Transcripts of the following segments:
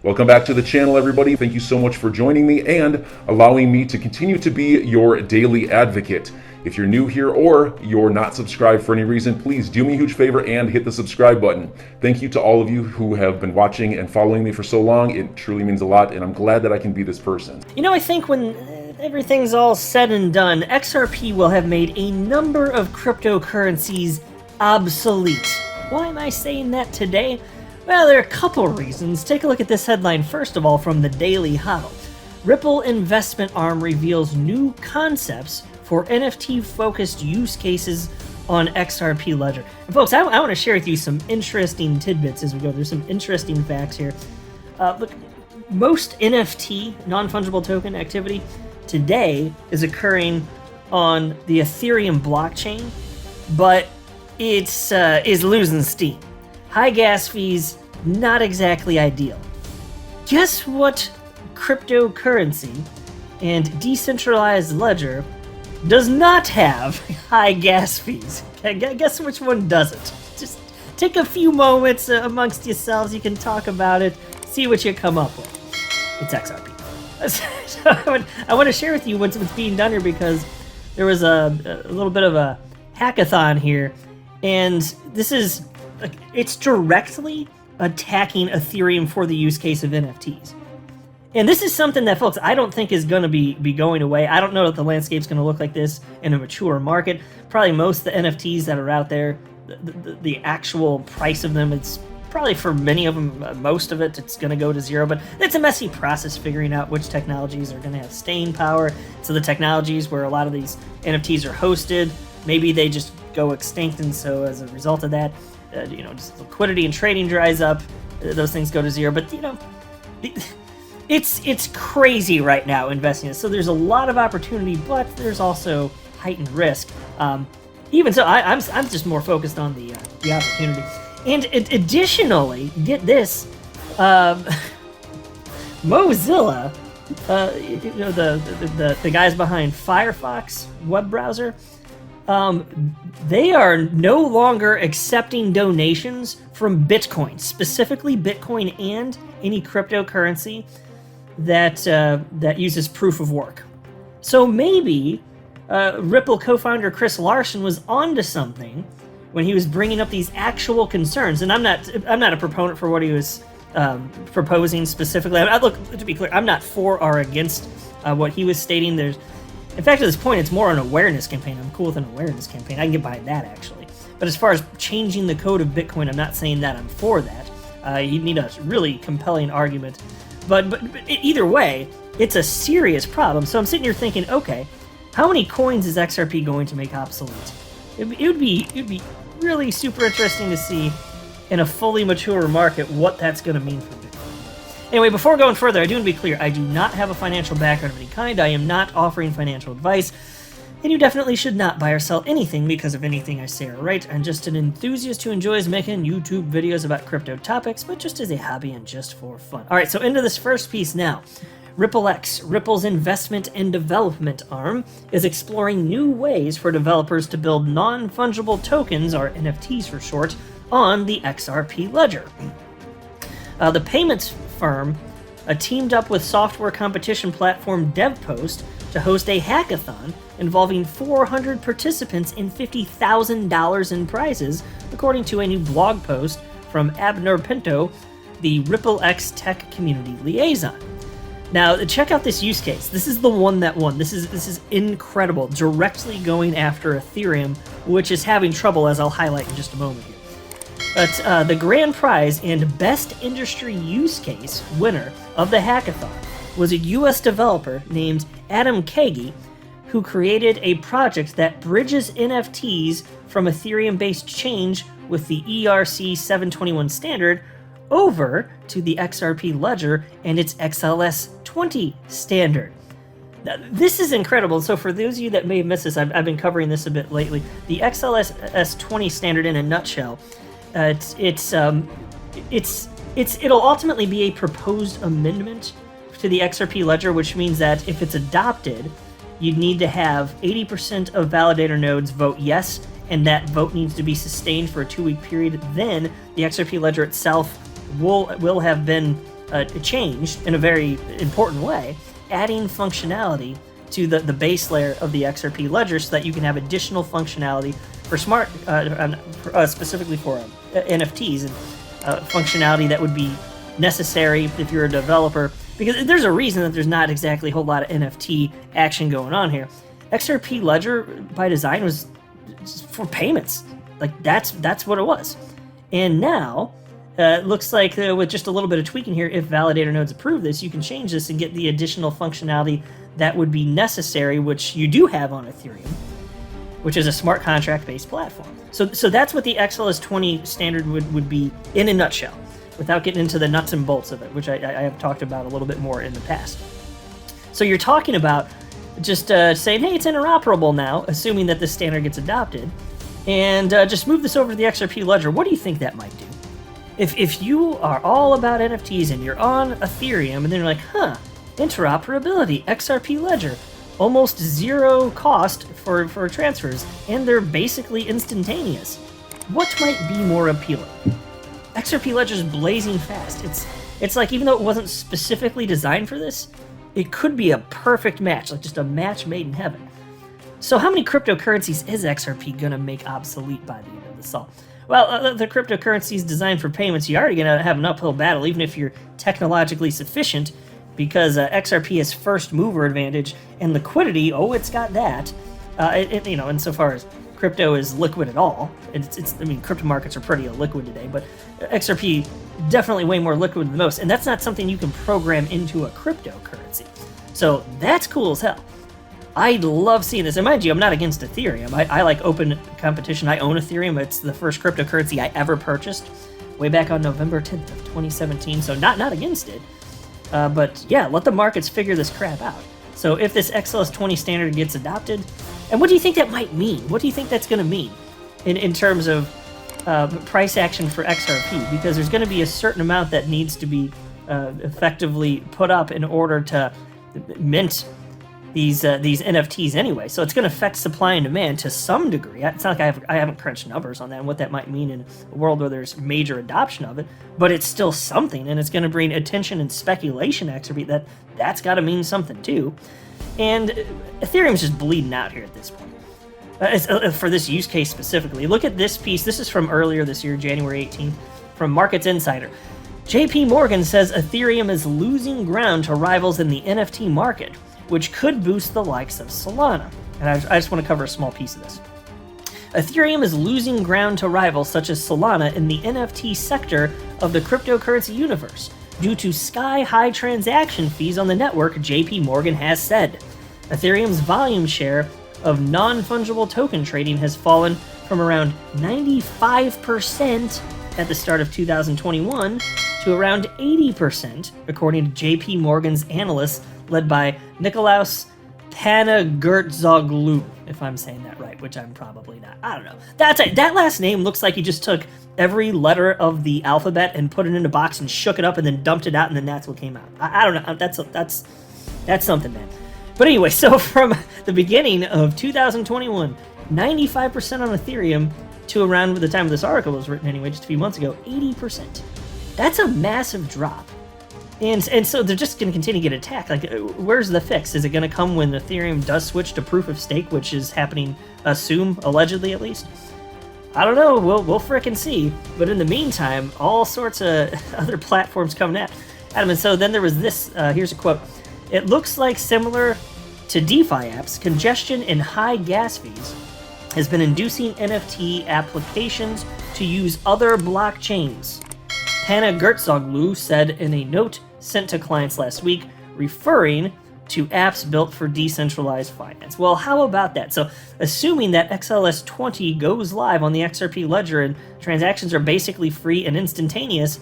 Welcome back to the channel, everybody. Thank you so much for joining me and allowing me to continue to be your daily advocate. If you're new here or you're not subscribed for any reason, please do me a huge favor and hit the subscribe button. Thank you to all of you who have been watching and following me for so long. It truly means a lot, and I'm glad that I can be this person. You know, I think when everything's all said and done, XRP will have made a number of cryptocurrencies obsolete. Why am I saying that today? Well, there are a couple reasons. Take a look at this headline first of all from the Daily Hodl. Ripple investment arm reveals new concepts for NFT-focused use cases on XRP Ledger. And folks, I want to share with you some interesting tidbits as we go. There's some interesting facts here. Look, most NFT, non-fungible token activity, today is occurring on the Ethereum blockchain, but it's is losing steam. High gas fees, not exactly ideal. Guess what cryptocurrency and decentralized ledger does not have high gas fees? Guess which one doesn't? Just take a few moments amongst yourselves, you can talk about it, see what you come up with. It's XRP. So I want to share with you what's being done here, because there was a little bit of a hackathon here, and this is, it's directly attacking Ethereum for the use case of NFTs. And this is something that, folks, I don't think is going to be going away. I don't know that the landscape's going to look like this in a mature market. Probably most of the NFTs that are out there, the actual price of them, it's probably for many of them, most of it, it's going to go to zero. But it's a messy process figuring out which technologies are going to have staying power. So the technologies where a lot of these NFTs are hosted, maybe they just go extinct, and so as a result of that, just liquidity and trading dries up, those things go to zero. But it's crazy right now investing in this. So there's a lot of opportunity, but there's also heightened risk. Even so, I'm just more focused on the opportunity. And additionally, get this, Mozilla, the guys behind Firefox web browser, they are no longer accepting donations from Bitcoin, specifically Bitcoin and any cryptocurrency that uses proof of work. So maybe Ripple co-founder Chris Larson was onto something when he was bringing up these actual concerns. And I'm not a proponent for what he was proposing specifically. Look, to be clear, I'm not for or against what he was stating. In fact, at this point, it's more an awareness campaign. I'm cool with an awareness campaign. I can get behind that, actually. But as far as changing the code of Bitcoin, I'm not saying that I'm for that. You need a really compelling argument. But either way, it's a serious problem. So I'm sitting here thinking, okay, how many coins is XRP going to make obsolete? It would be really super interesting to see in a fully mature market what that's going to mean for Bitcoin. Anyway, before going further, I do want to be clear, I do not have a financial background of any kind. I am not offering financial advice, and you definitely should not buy or sell anything because of anything I say or write. I'm just an enthusiast who enjoys making YouTube videos about crypto topics, but just as a hobby and just for fun. All right, so into this first piece now. RippleX, Ripple's investment and development arm, is exploring new ways for developers to build non-fungible tokens, or NFTs for short, on the XRP ledger. The payments firm teamed up with software competition platform DevPost to host a hackathon involving 400 participants and $50,000 in prizes, according to a new blog post from Abner Pinto, the RippleX tech community liaison. Now, check out this use case. This is the one that won. This is incredible. Directly going after Ethereum, which is having trouble, as I'll highlight in just a moment here. But the grand prize and best industry use case winner of the hackathon was a US developer named Adam Kagi, who created a project that bridges NFTs from Ethereum-based change with the ERC 721 standard over to the XRP ledger and its XLS20 standard. Now, this is incredible. So for those of you that may have missed this, I've been covering this a bit lately. The XLS20 standard, in a nutshell, it'll ultimately be a proposed amendment to the XRP ledger, which means that if it's adopted, you'd need to have 80% of validator nodes vote yes, and that vote needs to be sustained for a 2-week period. Then the XRP ledger itself will have been changed in a very important way, adding functionality to the base layer of the XRP ledger so that you can have additional functionality for specifically for NFTs, and functionality that would be necessary if you're a developer, because there's a reason that there's not exactly a whole lot of NFT action going on here. XRP ledger by design was for payments. Like that's what it was. And now it looks like with just a little bit of tweaking here, if validator nodes approve this, you can change this and get the additional functionality that would be necessary, which you do have on Ethereum, which is a smart contract-based platform. So that's what the XLS20 standard would be in a nutshell, without getting into the nuts and bolts of it, which I have talked about a little bit more in the past. So you're talking about just saying, hey, it's interoperable now, assuming that this standard gets adopted, and just move this over to the XRP ledger. What do you think that might do? If you are all about NFTs and you're on Ethereum, and then you're like, interoperability, XRP ledger, almost zero cost for transfers, and they're basically instantaneous. What might be more appealing? XRP ledger's blazing fast. It's like, even though it wasn't specifically designed for this, it could be a perfect match, like just a match made in heaven. So how many cryptocurrencies is XRP gonna make obsolete by the end of this all? Well, the cryptocurrencies designed for payments, you're already gonna have an uphill battle, even if you're technologically sufficient, because XRP has first mover advantage and liquidity. Oh, it's got that. Insofar as crypto is liquid at all, crypto markets are pretty illiquid today, but XRP definitely way more liquid than most, and that's not something you can program into a cryptocurrency. So that's cool as hell. I love seeing this, and mind you, I'm not against Ethereum. I like open competition. I own Ethereum. It's the first cryptocurrency I ever purchased, way back on November 10th of 2017. So not against it, but yeah, let the markets figure this crap out. So if this XLS20 standard gets adopted, and what do you think that might mean? What do you think that's going to mean in terms of price action for XRP? Because there's going to be a certain amount that needs to be effectively put up in order to mint these NFTs anyway. So it's going to affect supply and demand to some degree. It's not like I haven't crunched numbers on that and what that might mean in a world where there's major adoption of it, but it's still something, and it's going to bring attention and speculation to XRP. That's got to mean something too. And Ethereum's just bleeding out here at this point. For this use case specifically, look at this piece. This is from earlier this year, January 18th, from Markets Insider. JP Morgan says Ethereum is losing ground to rivals in the NFT market, which could boost the likes of Solana. And I just want to cover a small piece of this. Ethereum is losing ground to rivals such as Solana in the NFT sector of the cryptocurrency universe due to sky-high transaction fees on the network, JP Morgan has said. Ethereum's volume share of non-fungible token trading has fallen from around 95% at the start of 2021 to around 80%, according to JP Morgan's analysts led by Nikolaos Panagurtzoglou, if I'm saying that right, which I'm probably not. I don't know. That last name looks like he just took every letter of the alphabet and put it in a box and shook it up and then dumped it out, and then that's what came out. I don't know. That's something, man. But anyway, so from the beginning of 2021, 95% on Ethereum to around the time of this article was written anyway, just a few months ago, 80%. That's a massive drop. And so they're just going to continue to get attacked. Like, where's the fix? Is it going to come when Ethereum does switch to proof of stake, which is happening soon, allegedly at least? I don't know. We'll frickin' see. But in the meantime, all sorts of other platforms coming at Adam. And so then there was this. Here's a quote. It looks like similar to DeFi apps, congestion and high gas fees has been inducing NFT applications to use other blockchains. Panagurtzoglou said in a note sent to clients last week, referring to apps built for decentralized finance. Well, how about that? So, assuming that XLS20 goes live on the XRP ledger and transactions are basically free and instantaneous,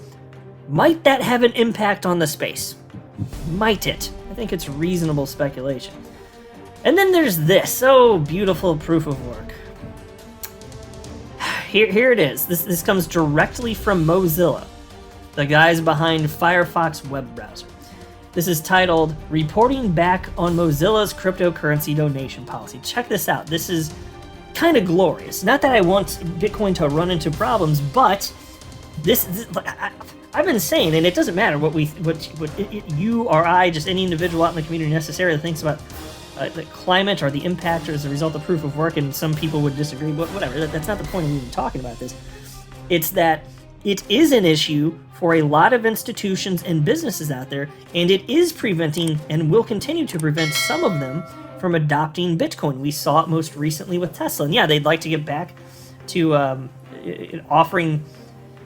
might that have an impact on the space? Might it? I think it's reasonable speculation. And then there's this. Oh, beautiful proof of work. Here it is. This comes directly from Mozilla, the guys behind Firefox web browser. This is titled, Reporting Back on Mozilla's Cryptocurrency Donation Policy. Check this out. This is kind of glorious. Not that I want Bitcoin to run into problems, but I've been saying, and it doesn't matter what you or I, just any individual out in the community necessarily thinks about the climate or the impact or as a result of proof of work, and some people would disagree, but whatever. That's not the point of even talking about this. It's that it is an issue for a lot of institutions and businesses out there, and it is preventing and will continue to prevent some of them from adopting Bitcoin. We saw it most recently with Tesla. And yeah, they'd like to get back to offering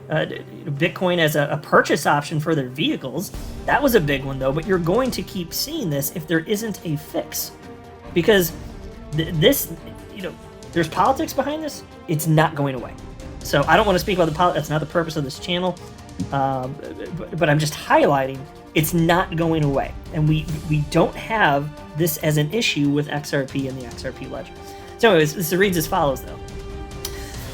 Bitcoin as a purchase option for their vehicles. That was a big one, though, but you're going to keep seeing this if there isn't a fix. Because this, there's politics behind this. It's not going away. So I don't want to speak about the politics. That's not the purpose of this channel. But I'm just highlighting it's not going away. And we don't have this as an issue with XRP and the XRP ledger. So anyways, this reads as follows, though.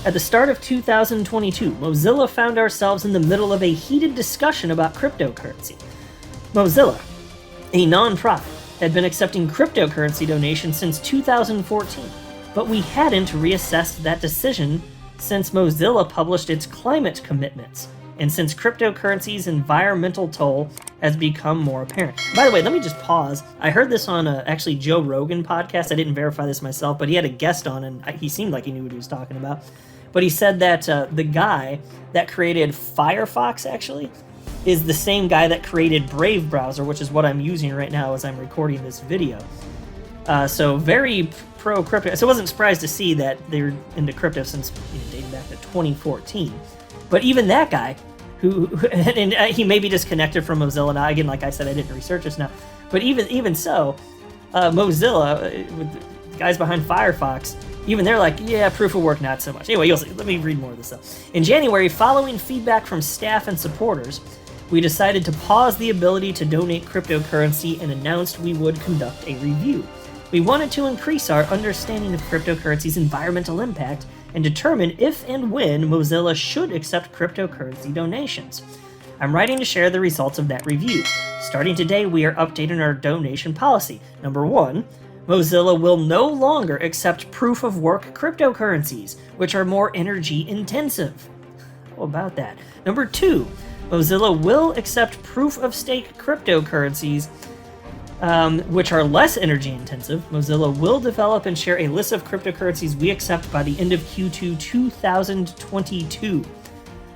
At the start of 2022, Mozilla found ourselves in the middle of a heated discussion about cryptocurrency. Mozilla, a non-profit, had been accepting cryptocurrency donations since 2014, but we hadn't reassessed that decision since Mozilla published its climate commitments, and since cryptocurrency's environmental toll has become more apparent. By the way, let me just pause. I heard this on actually Joe Rogan podcast. I didn't verify this myself, but he had a guest on, and he seemed like he knew what he was talking about. But he said that the guy that created Firefox, actually, is the same guy that created Brave browser, which is what I'm using right now as I'm recording this video. So very pro-crypto. So I wasn't surprised to see that they're into crypto since dating back to 2014. But even that guy, and he may be disconnected from Mozilla now. Again, like I said, I didn't research this now. But even so, Mozilla, with the guys behind Firefox, even they're like, yeah, proof of work, not so much. Anyway, you'll see. Let me read more of this stuff. In January, following feedback from staff and supporters, we decided to pause the ability to donate cryptocurrency and announced we would conduct a review. We wanted to increase our understanding of cryptocurrency's environmental impact and determine if and when Mozilla should accept cryptocurrency donations. I'm writing to share the results of that review. Starting today, we are updating our donation policy. Number 1, Mozilla will no longer accept proof-of-work cryptocurrencies, which are more energy-intensive. How about that? Number 2, Mozilla will accept proof-of-stake cryptocurrencies, which are less energy-intensive. Mozilla will develop and share a list of cryptocurrencies we accept by the end of Q2 2022.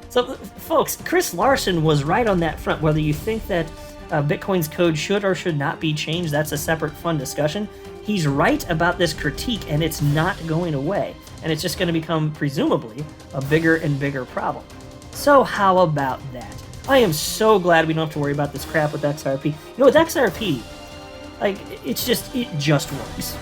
So, folks, Chris Larson was right on that front. Whether you think that Bitcoin's code should or should not be changed, that's a separate fun discussion. He's right about this critique, and it's not going away. And it's just going to become, presumably, a bigger and bigger problem. So how about that? I am so glad we don't have to worry about this crap with XRP. With XRP, it just works.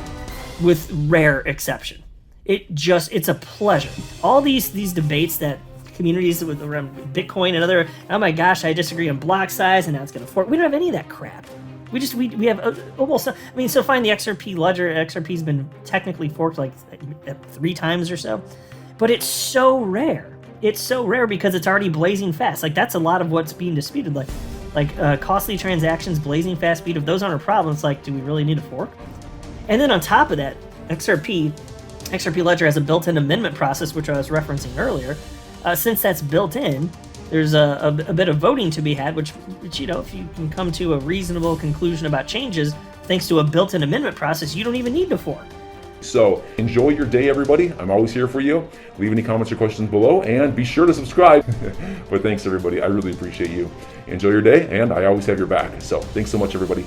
With rare exception. It's a pleasure. All these debates that communities around Bitcoin and other, oh my gosh, I disagree on block size and now it's going to fork. We don't have any of that crap. We have almost, so fine, the XRP ledger, XRP's been technically forked like 3 times or so, but it's so rare. It's so rare because it's already blazing fast. That's a lot of what's being disputed. Costly transactions, blazing fast speed. If those aren't a problem, it's do we really need a fork? And then on top of that, XRP ledger has a built-in amendment process, which I was referencing earlier. Since that's built in, there's a bit of voting to be had, which if you can come to a reasonable conclusion about changes, thanks to a built-in amendment process, you don't even need to fork. So enjoy your day, everybody. I'm always here for you. Leave any comments or questions below, and be sure to subscribe. But thanks, everybody. I really appreciate you. Enjoy your day, and I always have your back. So thanks so much, everybody.